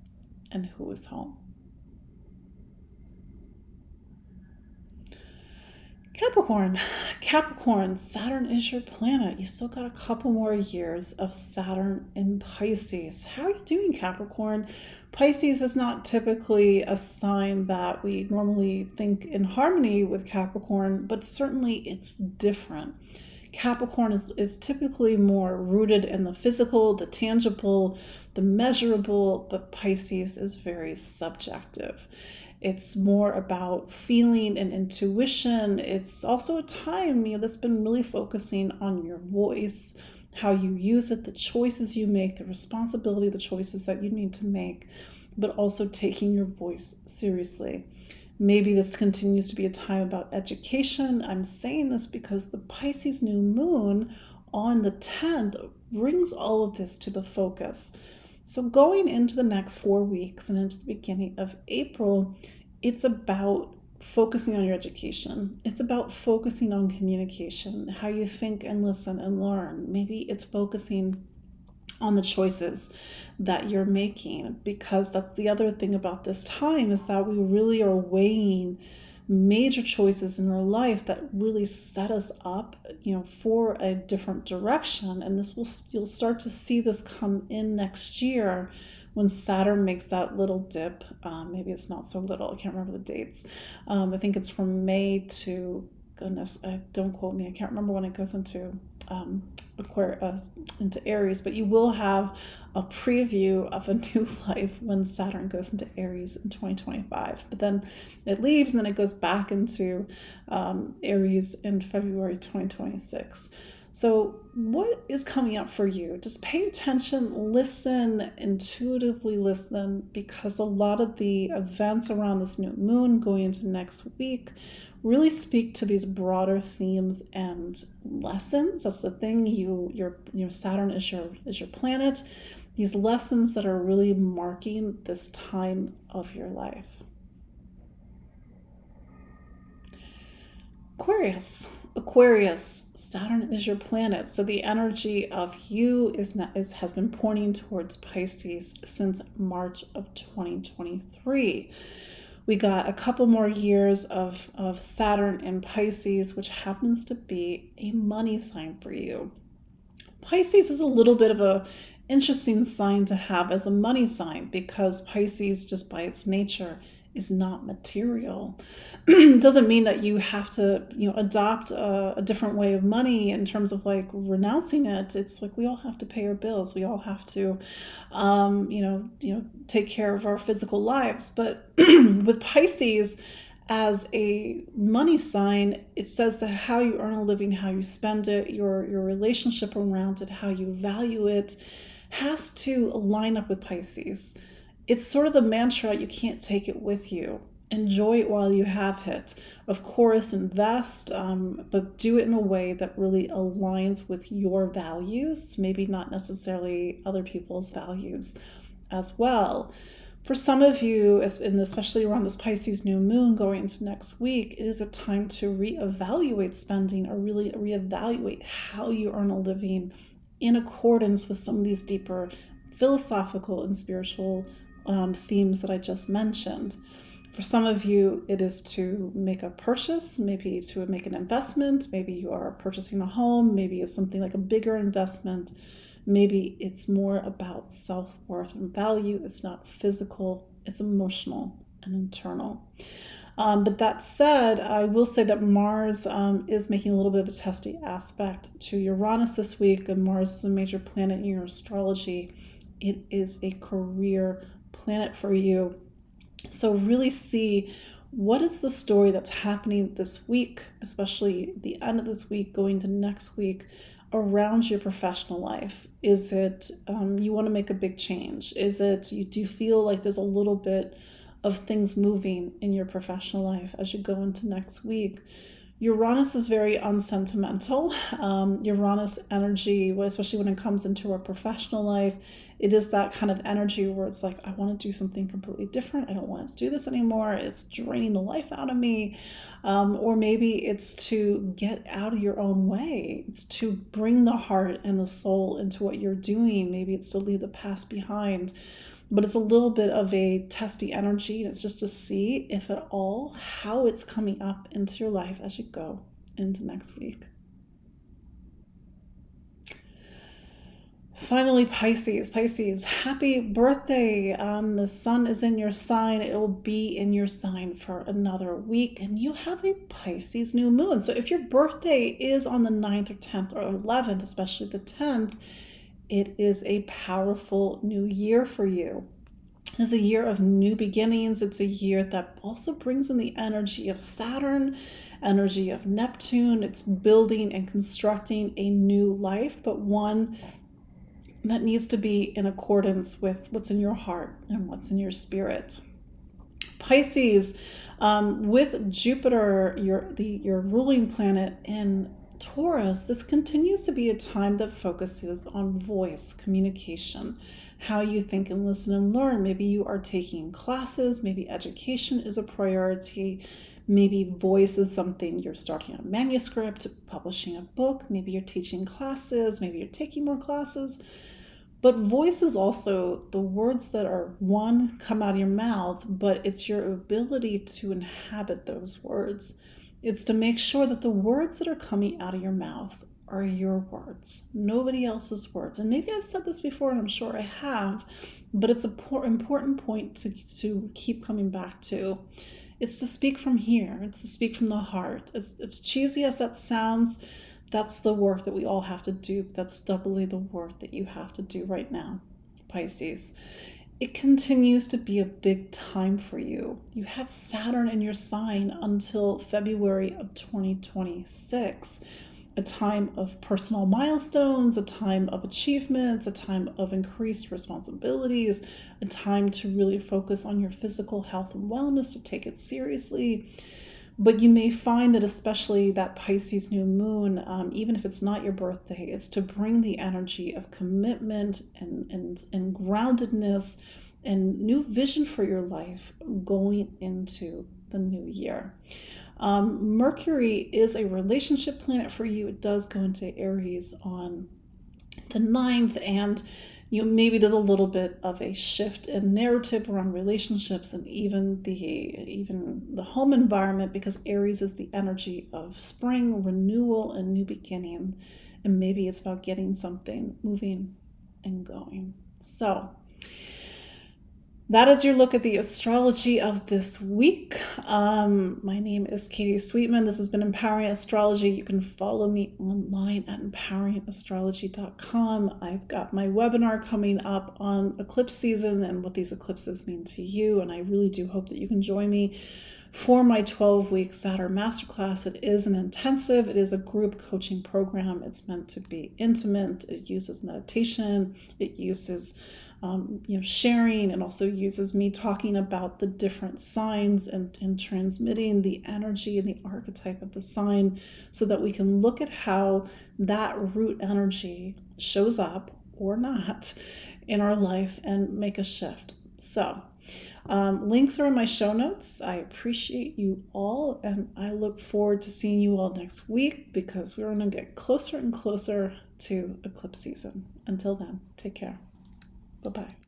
A: and who is home? Capricorn, Saturn is your planet. You still got a couple more years of Saturn in Pisces. How are you doing, Capricorn? Pisces is not typically a sign that we normally think in harmony with Capricorn, but certainly it's different. Capricorn is typically more rooted in the physical, the tangible, the measurable, but Pisces is very subjective. It's more about feeling and intuition. It's also a time, that's been really focusing on your voice, how you use it, the choices you make, the responsibility, the choices that you need to make, but also taking your voice seriously. Maybe this continues to be a time about education. I'm saying this because the Pisces New Moon on the 10th brings all of this to the focus. So going into the next 4 weeks and into the beginning of April, it's about focusing on your education. It's about focusing on communication, how you think and listen and learn. Maybe it's focusing on the choices that you're making, because that's the other thing about this time, is that we really are weighing major choices in our life that really set us up, for a different direction. And you'll start to see this come in next year when Saturn makes that little dip. Maybe it's not so little. I can't remember the dates. I think it's from May to, goodness, don't quote me. I can't remember when it goes into Aquarius, into Aries, but you will have a preview of a new life when Saturn goes into Aries in 2025. But then it leaves and then it goes back into Aries in February 2026. So what is coming up for you? Just pay attention, listen, intuitively listen, because a lot of the events around this new moon going into next week really speak to these broader themes and lessons. That's the thing. Your Saturn is your planet. These lessons that are really marking this time of your life. Aquarius, Saturn is your planet. So the energy of you has been pointing towards Pisces since March of 2023. We got a couple more years of Saturn in Pisces, which happens to be a money sign for you. Pisces is a little bit of a interesting sign to have as a money sign, because Pisces, just by its nature, is not material. It doesn't mean that you have to, adopt a different way of money in terms of like renouncing it. It's like we all have to pay our bills. We all have to, take care of our physical lives. But with Pisces as a money sign, it says that how you earn a living, how you spend it, your relationship around it, how you value it, has to line up with Pisces. It's sort of the mantra, you can't take it with you. Enjoy it while you have it. Of course, invest, but do it in a way that really aligns with your values, maybe not necessarily other people's values as well. For some of you, and especially around this Pisces new moon going into next week, it is a time to reevaluate spending, or really reevaluate how you earn a living in accordance with some of these deeper philosophical and spiritual themes that I just mentioned. For some of you, it is to make a purchase, maybe to make an investment. Maybe you are purchasing a home. Maybe it's something like a bigger investment. Maybe it's more about self-worth and value. It's not physical, it's emotional and internal. But that said, I will say that Mars is making a little bit of a testy aspect to Uranus this week, and Mars is a major planet in your astrology. It is a career planet for you. So really see what is the story that's happening this week, especially the end of this week going to next week, around your professional life. Is it you want to make a big change? Is it do you feel like there's a little bit of things moving in your professional life as you go into next week? Uranus is very unsentimental. Uranus energy, especially when it comes into our professional life, it is that kind of energy where it's like, I want to do something completely different. I don't want to do this anymore. It's draining the life out of me. Or maybe it's to get out of your own way. It's to bring the heart and the soul into what you're doing. Maybe it's to leave the past behind. But it's a little bit of a testy energy, and it's just to see, if at all, how it's coming up into your life as you go into next week. Finally, Pisces. Pisces, happy birthday. The sun is in your sign. It will be in your sign for another week, and you have a Pisces new moon. So if your birthday is on the 9th or 10th or 11th, especially the 10th, it is a powerful new year for you. It's a year of new beginnings. It's a year that also brings in the energy of Saturn, energy of Neptune. It's building and constructing a new life, but one that needs to be in accordance with what's in your heart and what's in your spirit. Pisces, with Jupiter, your ruling planet in Taurus, this continues to be a time that focuses on voice, communication, how you think and listen and learn. Maybe you are taking classes, maybe education is a priority, maybe voice is something you're starting a manuscript, publishing a book, maybe you're teaching classes, maybe you're taking more classes. But voice is also the words that are, one, come out of your mouth, but it's your ability to inhabit those words. It's to make sure that the words that are coming out of your mouth are your words, nobody else's words. And maybe I've said this before, and I'm sure I have, but it's an important point to keep coming back to. It's to speak from here. It's to speak from the heart. It's cheesy as that sounds. That's the work that we all have to do. That's doubly the work that you have to do right now, Pisces. It continues to be a big time for you. You have Saturn in your sign until February of 2026, a time of personal milestones, a time of achievements, a time of increased responsibilities, a time to really focus on your physical health and wellness, to take it seriously. But you may find that especially that Pisces new moon, even if it's not your birthday, it's to bring the energy of commitment and groundedness and new vision for your life going into the new year. Mercury is a relationship planet for you. It does go into Aries on the 9th, and maybe there's a little bit of a shift in narrative around relationships and even the home environment, because Aries is the energy of spring, renewal, and new beginning. And maybe it's about getting something moving and going. So that is your look at the astrology of this week. My name is Katie Sweetman. This has been Empowering Astrology. You can follow me online at empoweringastrology.com. I've got my webinar coming up on eclipse season and what these eclipses mean to you. And I really do hope that you can join me for my 12-week Saturn Masterclass. It is an intensive. It is a group coaching program. It's meant to be intimate. It uses meditation. It uses sharing, and also uses me talking about the different signs and transmitting the energy and the archetype of the sign, so that we can look at how that root energy shows up or not in our life and make a shift. So links are in my show notes. I appreciate you all, and I look forward to seeing you all next week, because we're going to get closer and closer to eclipse season. Until then, take care. Bye-bye.